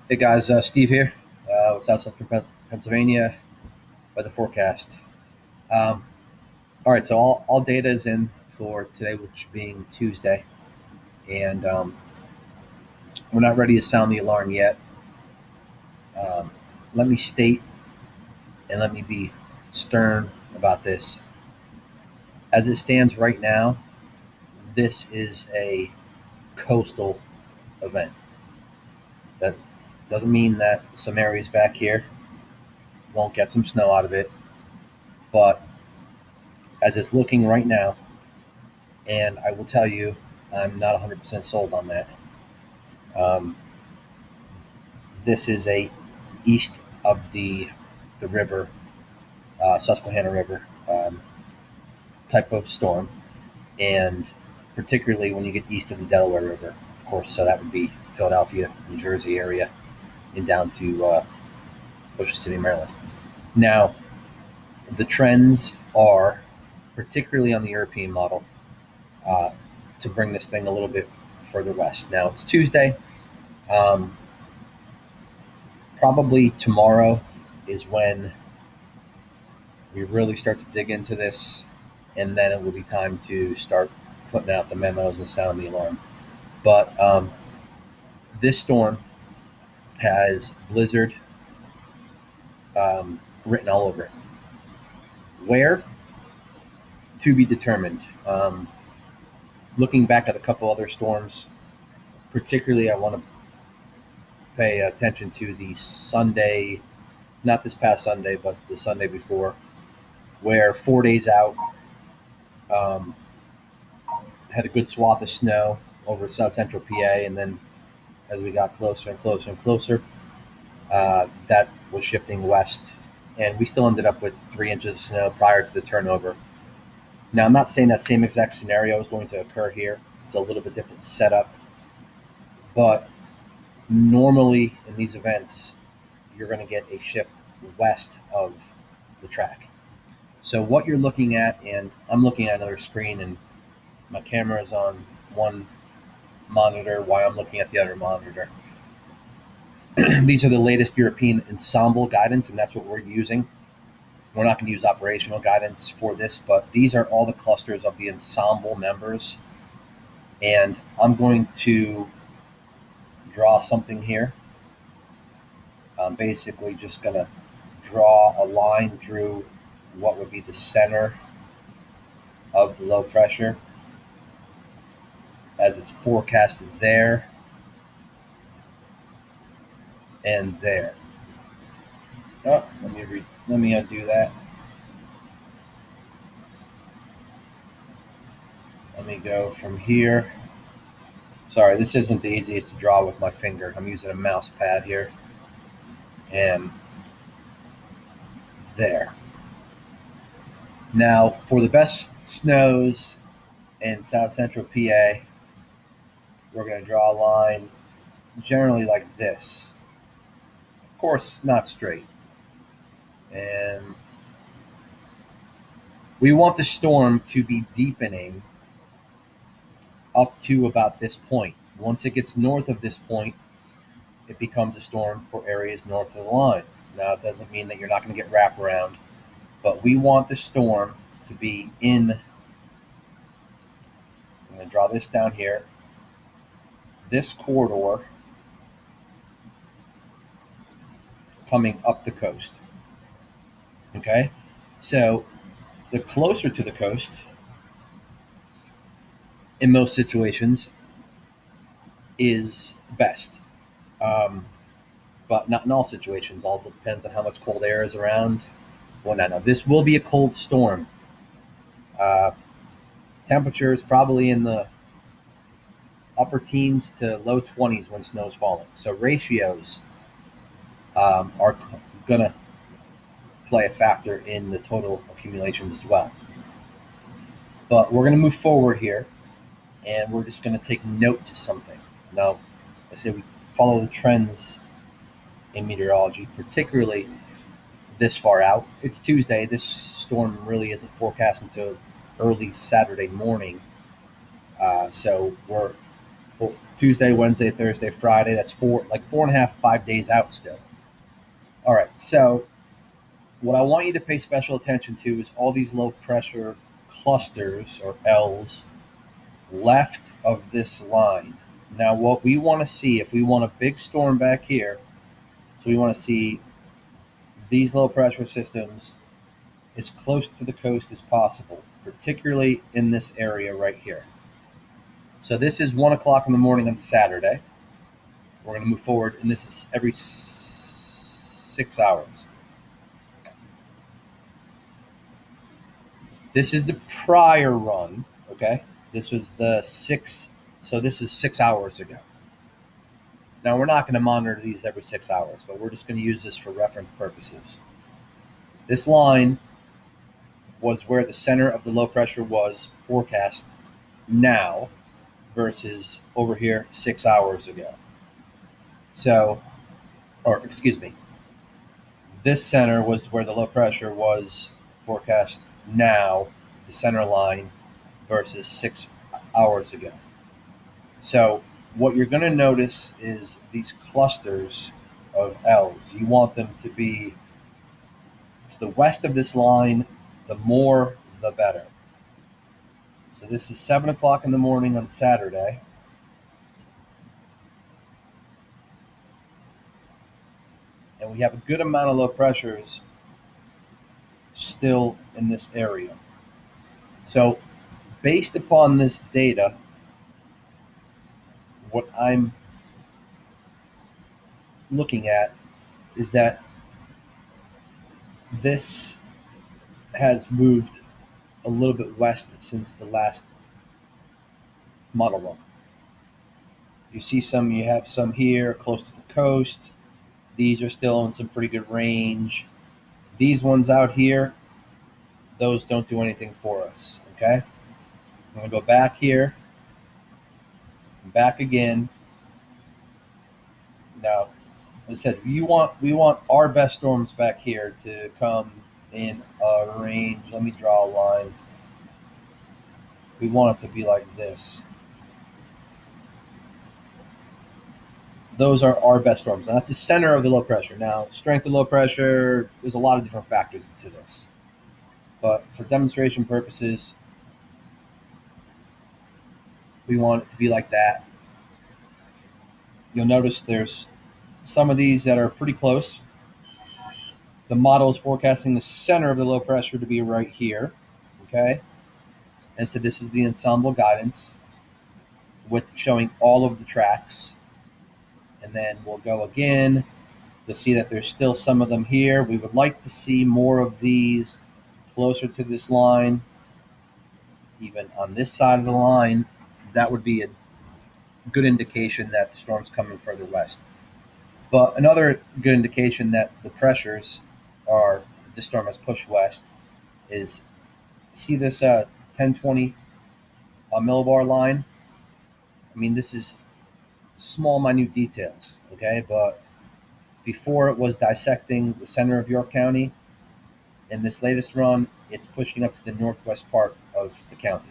Hey guys, Steve here with South Central Pennsylvania weather forecast. Um, all right, so all data is in for today, which being Tuesday, and we're not ready to sound the alarm yet. Um, let me state and let me be stern about this. As it stands right now, this is a coastal event. That doesn't mean that some areas back here won't get some snow out of it, but as it's looking right now, and I will tell you, I'm not 100% sold on that. Um, this is a east of the river, Susquehanna River type of storm, and particularly when you get east of the Delaware River, of course. So that would be Philadelphia, New Jersey area, and down to Ocean City, Maryland. Now, the trends are particularly on the European model uh, to bring this thing a little bit further west. Now it's Tuesday. Um, Probably tomorrow is when we really start to dig into this, and then it will be time to start putting out the memos and sounding the alarm. But this storm has blizzard written all over it. Where to be determined. Looking back at a couple other storms, particularly, I want to pay attention to the Sunday, not this past Sunday, but the Sunday before, where 4 days out, um, had a good swath of snow over south central PA, and then as we got closer and closer and closer, that was shifting west, and we still ended up with 3 inches of snow prior to the turnover. Now, I'm not saying that same exact scenario is going to occur here. It's a little bit different setup, but normally in these events, you're going to get a shift west of the track. So what you're looking at, and I'm looking at another screen, and my camera is on one monitor while I'm looking at the other monitor. These are the latest European ensemble guidance, and that's what we're using. We're not going to use operational guidance for this, but these are all the clusters of the ensemble members. And I'm going to draw something here. I'm basically just going to draw a line through what would be the center of the low pressure as it's forecasted there and there. Oh, let me undo that. Let me go from here. Sorry, this isn't the easiest to draw with my finger. I'm using a mouse pad here. And there. Now, for the best snows in south central PA, we're going to draw a line generally like this. Of course, not straight. And we want the storm to be deepening up to about this point. Once it gets north of this point, it becomes a storm for areas north of the line. Now, it doesn't mean that you're not going to get wraparound, but we want the storm to be in. I'm going to draw this down here. This corridor coming up the coast. Okay? So the closer to the coast, in most situations, is best. Um, but not in all situations. All depends on how much cold air is around. Well, now this will be a cold storm. Uh, Temperatures probably in the upper teens to low 20s when snow's falling. So ratios are going to play a factor in the total accumulations as well. But we're going to move forward here, and we're just going to take note to something. Now, I say we follow the trends in meteorology, particularly this far out. It's Tuesday. This storm really isn't forecast until early Saturday morning. So we're for Tuesday, Wednesday, Thursday, Friday. That's 4.5, 5 days out still. All right. So what I want you to pay special attention to is all these low pressure clusters or L's left of this line. Now, what we want to see, if we want a big storm back here, so we want to see these low pressure systems as close to the coast as possible, particularly in this area right here. So this is 1 o'clock in the morning on Saturday. We're going to move forward, and this is every 6 hours. This is the prior run, okay? This was the 6, so this is 6 hours ago. Now, we're not going to monitor these every 6 hours, but we're just going to use this for reference purposes. This line was where the center of the low pressure was forecast now versus over here 6 hours ago. So, or excuse me, this center was where the low pressure was forecast now, the center line, versus 6 hours ago. So what you're going to notice is these clusters of L's. You want them to be to the west of this line. The more, the better. So this is 7 o'clock in the morning on Saturday. And we have a good amount of low pressures still in this area. So based upon this data, what I'm looking at is that this has moved a little bit west since the last model run. You have some here close to the coast. These are still in some pretty good range. These ones out here, those don't do anything for us, okay? I'm going to go back here, back again. Now, as I said, we want our best storms back here to come in a range. Let me draw a line. We want it to be like this. Those are our best storms. And that's the center of the low pressure. Now, strength of low pressure, there's a lot of different factors to this. But for demonstration purposes, we want it to be like that. You'll notice there's some of these that are pretty close. The model is forecasting the center of the low pressure to be right here, okay? And so this is the ensemble guidance with showing all of the tracks. And then we'll go again. You'll see that there's still some of them here. We would like to see more of these closer to this line, even on this side of the line. That would be a good indication that the storm's coming further west. But another good indication that the pressures are, the storm has pushed west is, see this 1020 millibar line? I mean, this is small, minute details, okay? But before it was dissecting the center of York County, in this latest run, it's pushing up to the northwest part of the county.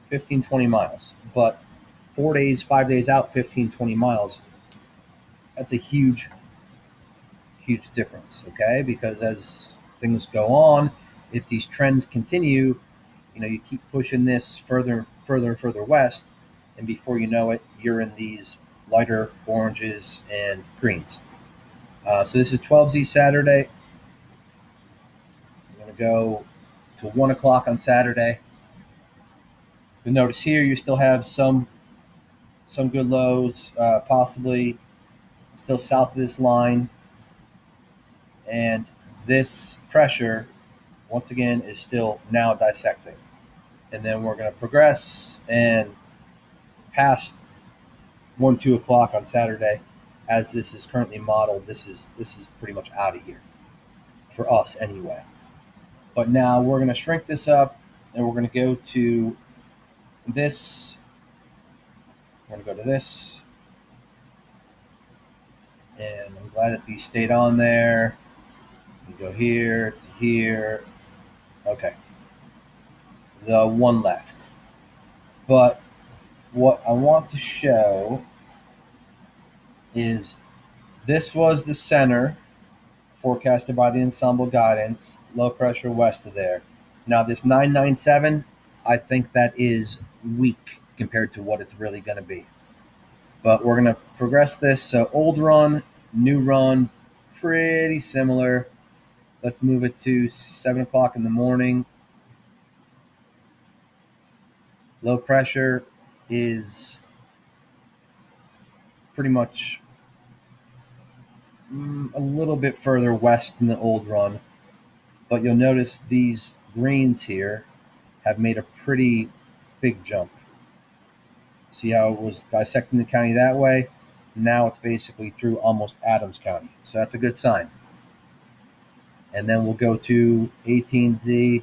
15, 20 miles. But 4 days, 5 days out, 15, 20 miles, that's a huge, huge difference, okay? Because as things go on, if these trends continue, you keep pushing this further, further, and further west, and before you know it, you're in these lighter oranges and greens. So this is 12Z Saturday. I'm going to go to 1 o'clock on Saturday. You'll notice here you still have some good lows, possibly still south of this line. And this pressure, once again, is still now dissecting. And then we're going to progress and past 1, 2 o'clock on Saturday. As this is currently modeled, this is pretty much out of here for us anyway. But now we're going to shrink this up, and we're going to go to this. We're going to go to this. And I'm glad that these stayed on there. We go here to here. Okay. The one left. But what I want to show is this was the center forecasted by the ensemble guidance, low pressure west of there. Now, this 997, I think that is weak compared to what it's really going to be. But we're going to progress this. So, old run, new run, pretty similar. Let's move it to 7 o'clock in the morning. Low pressure is pretty much a little bit further west than the old run. But you'll notice these greens here have made a pretty big jump. See how it was dissecting the county that way? Now it's basically through almost Adams County. So that's a good sign. And then we'll go to 18Z,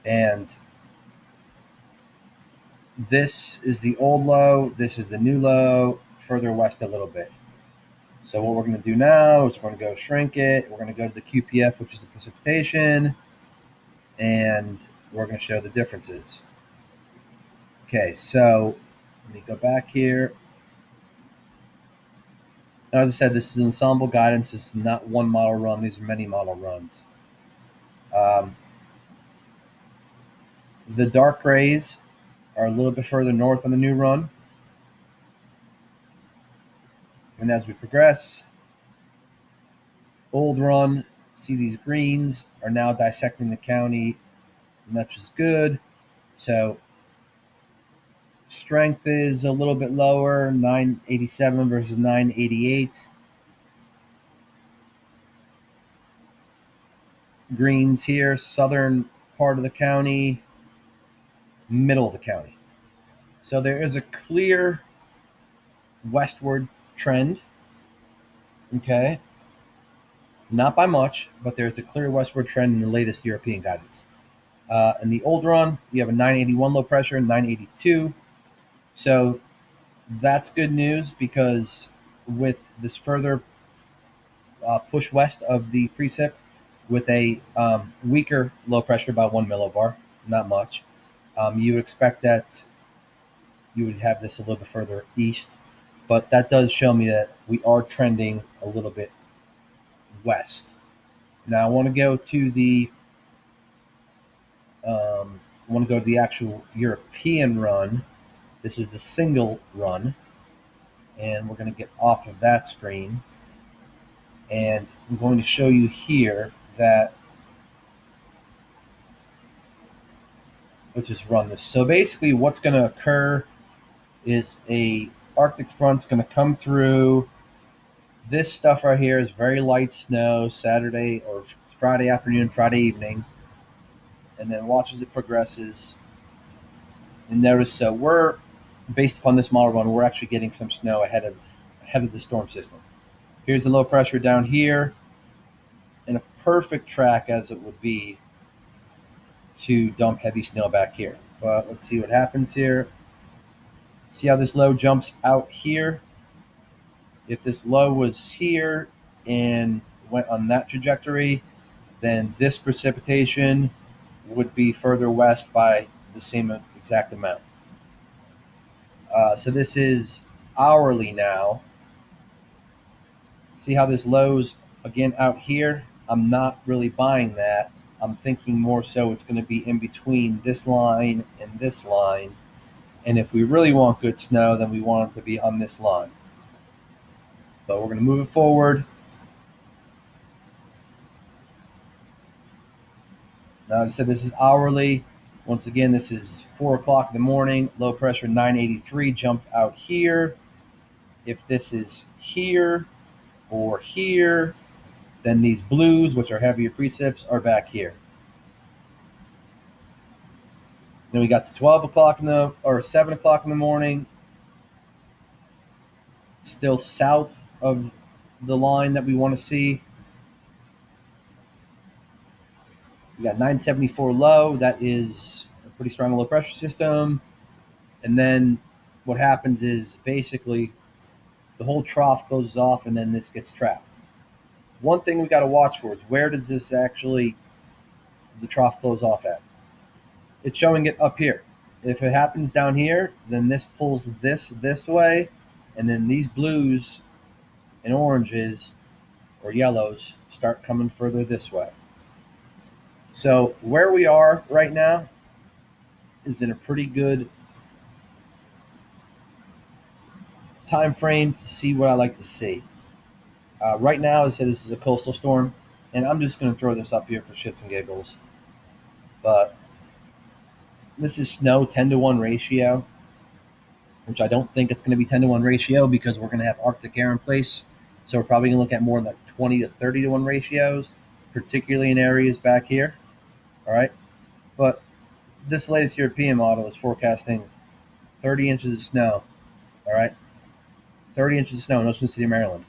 and this is the old low, this is the new low, further west a little bit. So what we're going to do now is we're going to go shrink it. We're going to go to the QPF, which is the precipitation, and we're going to show the differences. Okay, so let me go back here. Now, as I said, this is ensemble guidance. This is not one model run. These are many model runs. The dark grays are a little bit further north on the new run. And as we progress, old run, see these greens are now dissecting the county, much is good. So strength is a little bit lower, 987 versus 988. Greens here, southern part of the county, middle of the county. So there is a clear westward trend. Okay. Not by much, but there's a clear westward trend in the latest European guidance. In the old run, you have a 981 low pressure and 982. So that's good news because with this further push west of the precip with a weaker low pressure by 1 millibar, not much, you would expect that you would have this a little bit further east. But that does show me that we are trending a little bit west. Now I want to go to the actual European run. This is the single run, and we're going to get off of that screen. And I'm going to show you here that let's just run this. So basically, what's going to occur is a Arctic front's going to come through. This stuff right here is very light snow Saturday or Friday afternoon, Friday evening, and then watch as it progresses. And notice, so we're based upon this model run, we're actually getting some snow ahead of the storm system. Here's the low pressure down here, and a perfect track as it would be to dump heavy snow back here. But let's see what happens here. See how this low jumps out here? If this low was here and went on that trajectory, then this precipitation would be further west by the same exact amount. So this is hourly now. See how this low's again out here? I'm not really buying that. I'm thinking more so it's going to be in between this line and this line. And if we really want good snow, then we want it to be on this line. But we're going to move it forward. Now, as I said, this is hourly. Once again, this is 4 o'clock in the morning. Low pressure 983 jumped out here. If this is here or here, then these blues, which are heavier precipits, are back here. Then we got to 12 o'clock or 7 o'clock in the morning. Still south of the line that we want to see. We got 974 low. That is a pretty strong low pressure system. And then what happens is basically the whole trough closes off and then this gets trapped. One thing we got to watch for is where does this actually, the trough close off at? It's showing it up here. if it happens down here, then this pulls this way, and then these blues and oranges or yellows start coming further this way. So where we are right now is in a pretty good time frame to see what I like to see. Right now, I said this is a coastal storm, and I'm just going to throw this up here for shits and giggles. But this is snow 10-to-1 ratio, which I don't think it's going to be 10-to-1 ratio because we're going to have Arctic air in place. So we're probably going to look at more like 20 to 30-to-1 ratios, particularly in areas back here. All right. But this latest European model is forecasting 30 inches of snow. All right. 30 inches of snow in Ocean City, Maryland.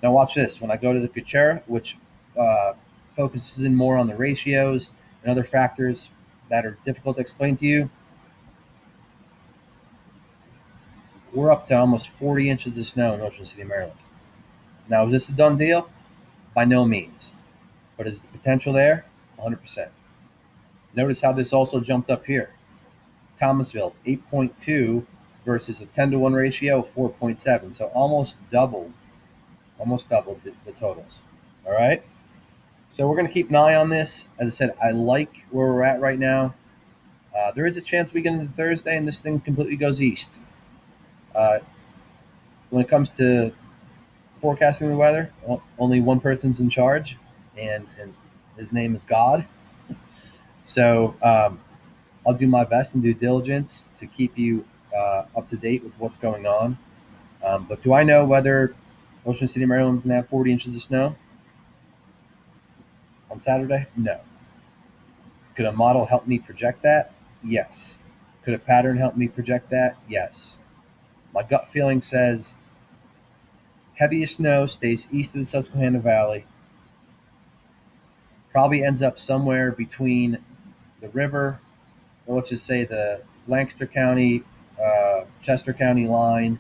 Now watch this. When I go to the Kuchera, which uh, focuses in more on the ratios and other factors that are difficult to explain to you, we're up to almost 40 inches of snow in Ocean City, Maryland. Now, is this a done deal? By no means. But is the potential there? 100%. Notice how this also jumped up here. Thomasville, 8.2 versus a 10-to-1 ratio of 4.7. So almost doubled the totals. All right. So we're going to keep an eye on this. As I said, I like where we're at right now. There is a chance we get into Thursday and this thing completely goes east. Uh, when it comes to forecasting the weather, only one person's in charge, and his name is God. So I'll do my best and due diligence to keep you up to date with what's going on. But do I know whether Ocean City, Maryland is going to have 40 inches of snow on Saturday? No. Could a model help me project that? Yes. Could a pattern help me project that? Yes. My gut feeling says heaviest snow stays east of the Susquehanna Valley, probably ends up somewhere between the river, or let's just say the Lancaster County, Chester County line,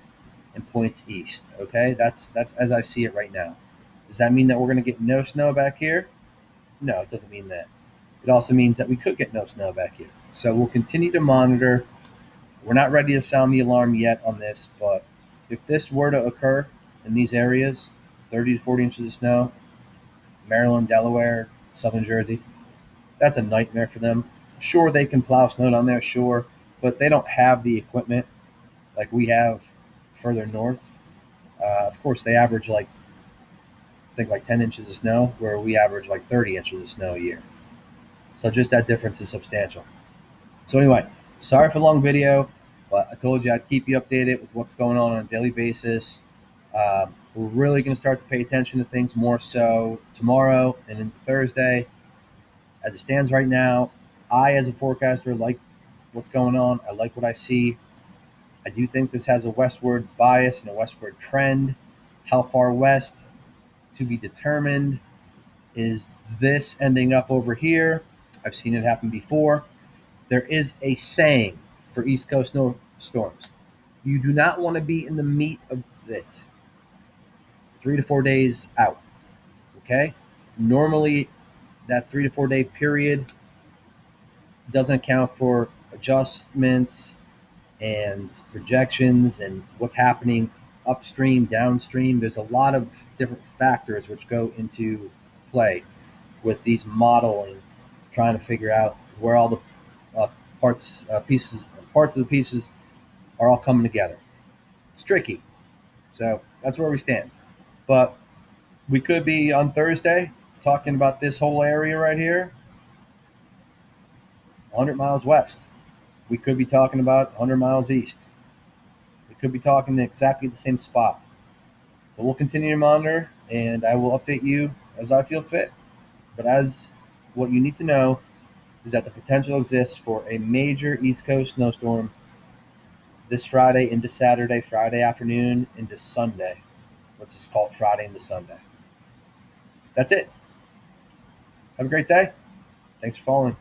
and points east. Okay, that's as I see it right now. Does that mean that we're going to get no snow back here? No, it doesn't mean that. It also means that we could get no snow back here. So we'll continue to monitor. We're not ready to sound the alarm yet on this, but if this were to occur in these areas, 30 to 40 inches of snow, Maryland, Delaware, southern Jersey, that's a nightmare for them. Sure, they can plow snow down there, sure, but they don't have the equipment like we have further north. Of course, they average like I think like 10 inches of snow, where we average like 30 inches of snow a year. So just that difference is substantial. So anyway, sorry for the long video, but I told you I'd keep you updated with what's going on a daily basis. We're really going to start to pay attention to things more so tomorrow and into Thursday. As it stands right now, I, as a forecaster, like what's going on. I like what I see. I do think this has a westward bias and a westward trend. How far west to be determined. Is this ending up over here? I've seen it happen before. There is a saying for East Coast snowstorms. You do not want to be in the meat of it 3 to 4 days out. Okay? Normally, that 3 to 4 day period doesn't account for adjustments and projections and what's happening upstream, downstream. There's a lot of different factors which go into play with these modeling, trying to figure out where all the parts of the pieces are all coming together. It's tricky. So that's where we stand. But we could be on Thursday talking about this whole area right here, 100 miles west. We could be talking about 100 miles east. We could be talking exactly the same spot. But we'll continue to monitor, and I will update you as I feel fit. But as what you need to know is that the potential exists for a major East Coast snowstorm this Friday into Saturday, Friday afternoon into Sunday. Let's just call it Friday into Sunday. That's it. Have a great day. Thanks for following.